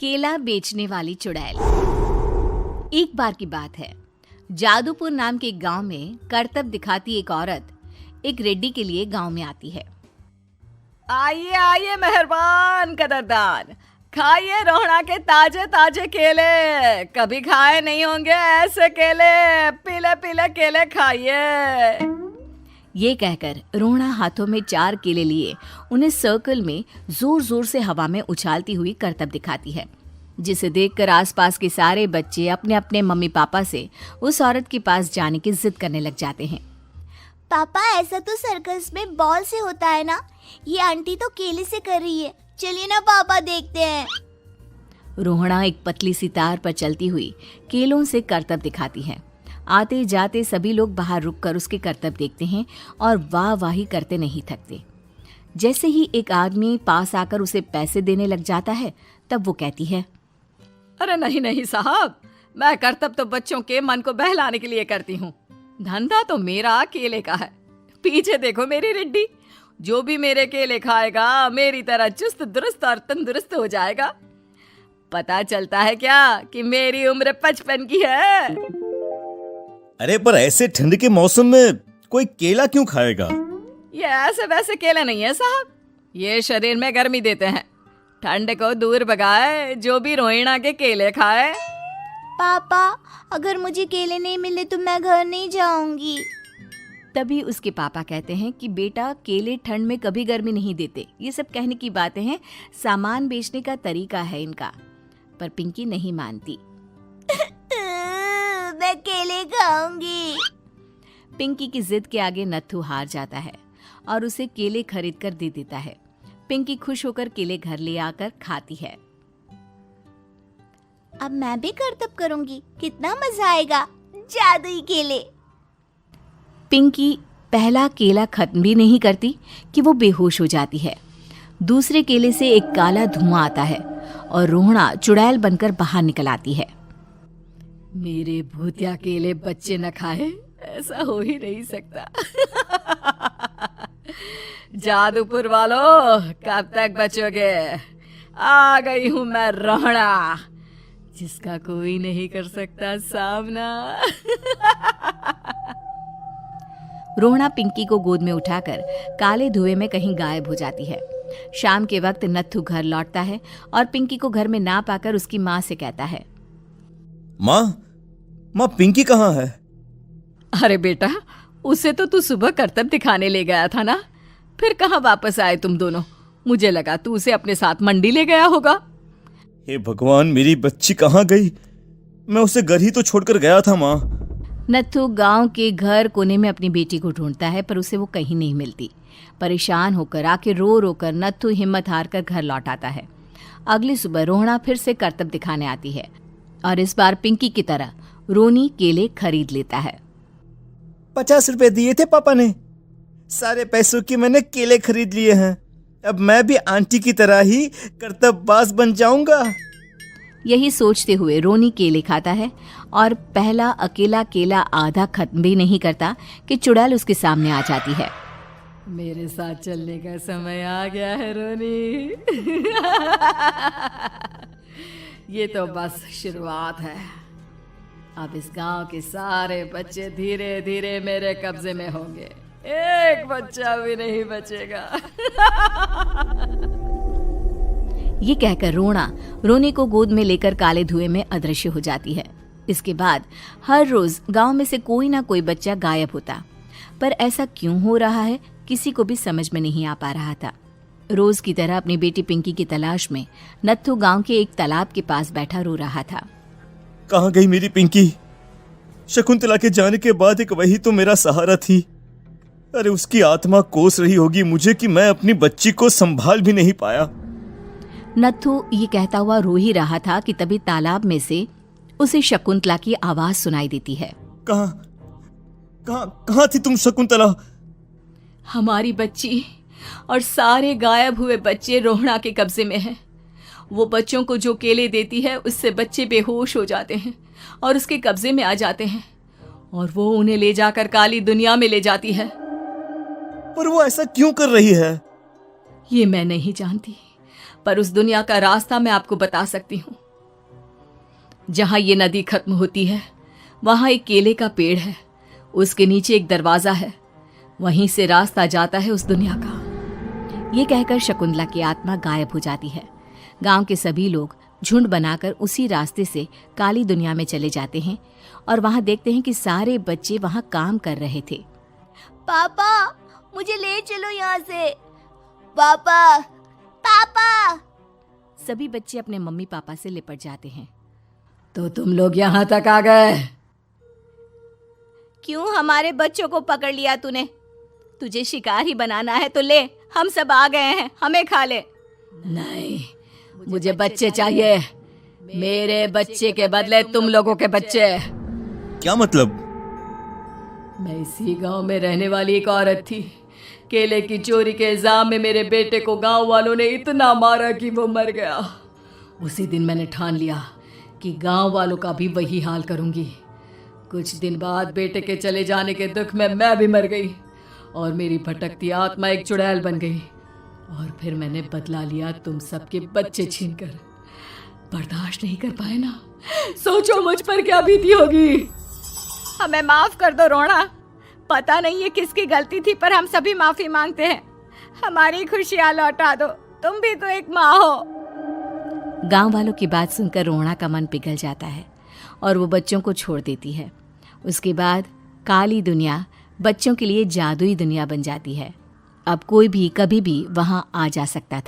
केला बेचने वाली चुड़ैल। एक बार की बात है, जादूपुर नाम के एक गांव में करतब दिखाती एक औरत एक रेड्डी के लिए गांव में आती है। आइए आइए मेहरबान कदरदान, खाइए रोहड़ा के ताजे ताजे केले। कभी खाए नहीं होंगे ऐसे केले, पीले पीले केले खाइए। ये कहकर रोहड़ा हाथों में 4 केले लिए उन्हें सर्कल में जोर जोर से हवा में उछालती हुई करतब दिखाती है, जिसे देखकर आसपास के सारे बच्चे अपने अपने मम्मी पापा से उस औरत के पास जाने की जिद करने लग जाते हैं। पापा, ऐसा तो सर्कस में बॉल से होता है ना, ये आंटी तो केले से कर रही है। चलिए ना पापा, देखते हैं। रोहड़ा एक पतली सी तार पर चलती हुई केलों से करतब दिखाती है। आते जाते सभी लोग बाहर रुककर उसके करतब देखते हैं और वाह वाही करते नहीं थकते। जैसे ही एक आदमी पास आकर उसे पैसे देने लग जाता है, तब वो कहती है, अरे नहीं नहीं साहब, मैं करतब तो बच्चों के मन को बहलाने के लिए करती हूँ। धंधा तो मेरा केले का है। पीछे देखो मेरी रिड्डी, जो भी मेरे केले खाएगा मेरी तरह चुस्त दुरुस्त और तंदुरुस्त हो जाएगा। पता चलता है क्या कि मेरी उम्र 55 की है। अरे पर ऐसे ठंड के मौसम में कोई केला क्यों खाएगा? ये ऐसे वैसे केले नहीं है साहब, ये शरीर में गर्मी देते हैं। ठंड को दूर भगाए जो भी रोहिणा के केले खाए। पापा, अगर मुझे केले नहीं मिले तो मैं घर नहीं जाऊंगी। तभी उसके पापा कहते हैं कि बेटा, केले ठंड में कभी गर्मी नहीं देते। ये सब कहने की बातें हैं, सामान बेचने का तरीका है इनका। पर पिंकी नहीं मानती। मैं केले खाऊंगी। पिंकी की जिद के आगे नत्थू हार जाता है और उसे केले खरीद कर दे देता है। पिंकी खुश होकर केले घर ले आकर खाती है। अब मैं भी करतब करूंगी, कितना मजा आएगा। जादुई केले। पिंकी पहला केला खत्म भी नहीं करती कि वो बेहोश हो जाती है। दूसरे केले से एक काला धुआं आता है और रोहड़ा चुड़ैल बनकर बाहर निकल आती है। मेरे भूतिया केले बच्चे न खाए, ऐसा हो ही नहीं सकता। जादूपुर वालों, कब तक बचोगे? आ गई हूं मैं रोहड़ा, जिसका कोई नहीं कर सकता सामना। रोहड़ा पिंकी को गोद में उठाकर काले धुएं में कहीं गायब हो जाती है। शाम के वक्त नत्थू घर लौटता है और पिंकी को घर में ना पाकर उसकी माँ से कहता है, माँ पिंकी कहाँ है? अरे बेटा, उसे तो तू सुबह करतब दिखाने ले गया था ना, फिर कहाँ वापस आए तुम दोनों? मुझे लगा तू उसे अपने साथ मंडी ले गया होगा। हे भगवान, मेरी बच्ची कहाँ गई? मैं उसे घर ही तो छोड़कर गया था माँ। नत्थू गांव के घर कोने में अपनी बेटी को ढूंढता है, पर उसे वो कहीं नहीं मिलती। परेशान होकर आखिर रो रो कर नत्थू हिम्मत हार कर घर लौट आता है। अगली सुबह रोहड़ा फिर से करतब दिखाने आती है और इस बार पिंकी की तरह रोनी केले खरीद लेता है। 50 रुपए दिए थे पापा ने, सारे पैसों की मैंने केले खरीद लिए हैं। अब मैं भी आंटी की तरह ही करतबबाज बन जाऊंगा। यही सोचते हुए रोनी केले खाता है और पहला अकेला केला आधा खत्म भी नहीं करता कि चुड़ैल उसके सामने आ जाती है। मेरे साथ चलने का समय आ गया है रोनी। ये तो बस शुरुआत है। अब इस गांव के सारे बच्चे धीरे धीरे मेरे कब्जे में होंगे, एक बच्चा भी नहीं बचेगा। ये कहकर रोनी को गोद में लेकर काले धुएं में अदृश्य हो जाती है। इसके बाद हर रोज गांव में से कोई ना कोई बच्चा गायब होता, पर ऐसा क्यों हो रहा है किसी को भी समझ में नहीं आ पा रहा था। रोज की तरह अपनी बेटी पिंकी की तलाश में नत्थू गांव के एक तालाब के पास बैठा रो रहा था। कहाँ गई मेरी पिंकी? शकुंतला के जाने के बाद एक वही तो मेरा सहारा थी। अरे उसकी आत्मा कोस रही होगी मुझे कि मैं अपनी बच्ची को संभाल भी नहीं पाया। नत्थू ये कहता हुआ रो ही रहा था कि तभी तालाब में से उसे शकुंतला की आवाज सुनाई देती है। कहाँ थी तुम शकुंतला? हमारी बच्ची और सारे गायब हुए बच्चे रोहड़ा के कब्जे में हैं। वो बच्चों को जो केले देती है उससे बच्चे बेहोश हो जाते हैं और उसके कब्जे में आ जाते हैं और वो उन्हें ले जाकर काली दुनिया में ले जाती है। पर वो ऐसा क्यों कर रही है? ये मैं नहीं जानती, पर उस दुनिया का रास्ता मैं आपको बता सकती हूँ। जहां ये नदी खत्म होती है वहां एक केले का पेड़ है, उसके नीचे एक दरवाजा है, वहीं से रास्ता जाता है उस दुनिया का। ये कहकर शकुंतला की आत्मा गायब हो जाती है। गांव के सभी लोग झुंड बनाकर उसी रास्ते से काली दुनिया में चले जाते हैं और वहां देखते हैं कि सारे बच्चे वहां काम कर रहे थे। पापा मुझे ले चलो यहाँ से। पापा पापा। सभी बच्चे अपने मम्मी पापा से लिपट जाते हैं। तो तुम लोग यहाँ तक आ गए? क्यों हमारे बच्चों को पकड़ लिया तूने? तुझे शिकार ही बनाना है तो ले, हम सब आ गए हैं, हमें खा ले। नहीं, मुझे बच्चे चाहिए। मेरे बच्चे के बदले तुम लोगों के बच्चे। क्या मतलब? मैं इसी गांव में रहने वाली एक औरत थी। केले की चोरी के इल्जाम में मेरे बेटे को गांव वालों ने इतना मारा कि वो मर गया। उसी दिन मैंने ठान लिया कि गांव वालों का भी वही हाल करूंगी। कुछ दिन बाद बेटे के चले जाने के दुख में मैं भी मर गई और मेरी भटकती आत्मा एक चुड़ैल बन गई। और फिर मैंने बदला लिया तुम सबके बच्चे छीनकर। बर्दाश्त नहीं कर पाए ना? सोचो मुझ पर क्या बीती होगी। हमें माफ कर दो रोना। पता नहीं ये किसकी गलती थी, पर हम सभी माफी मांगते हैं। हमारी खुशियां लौटा दो, तुम भी तो एक माँ हो। गांव वालों की बात सुनकर रोना का मन पिघल जाता है और वो बच्चों को छोड़ देती है। उसके बाद काली दुनिया बच्चों के लिए जादुई दुनिया बन जाती है। अब कोई भी कभी भी वहां आ जा सकता था।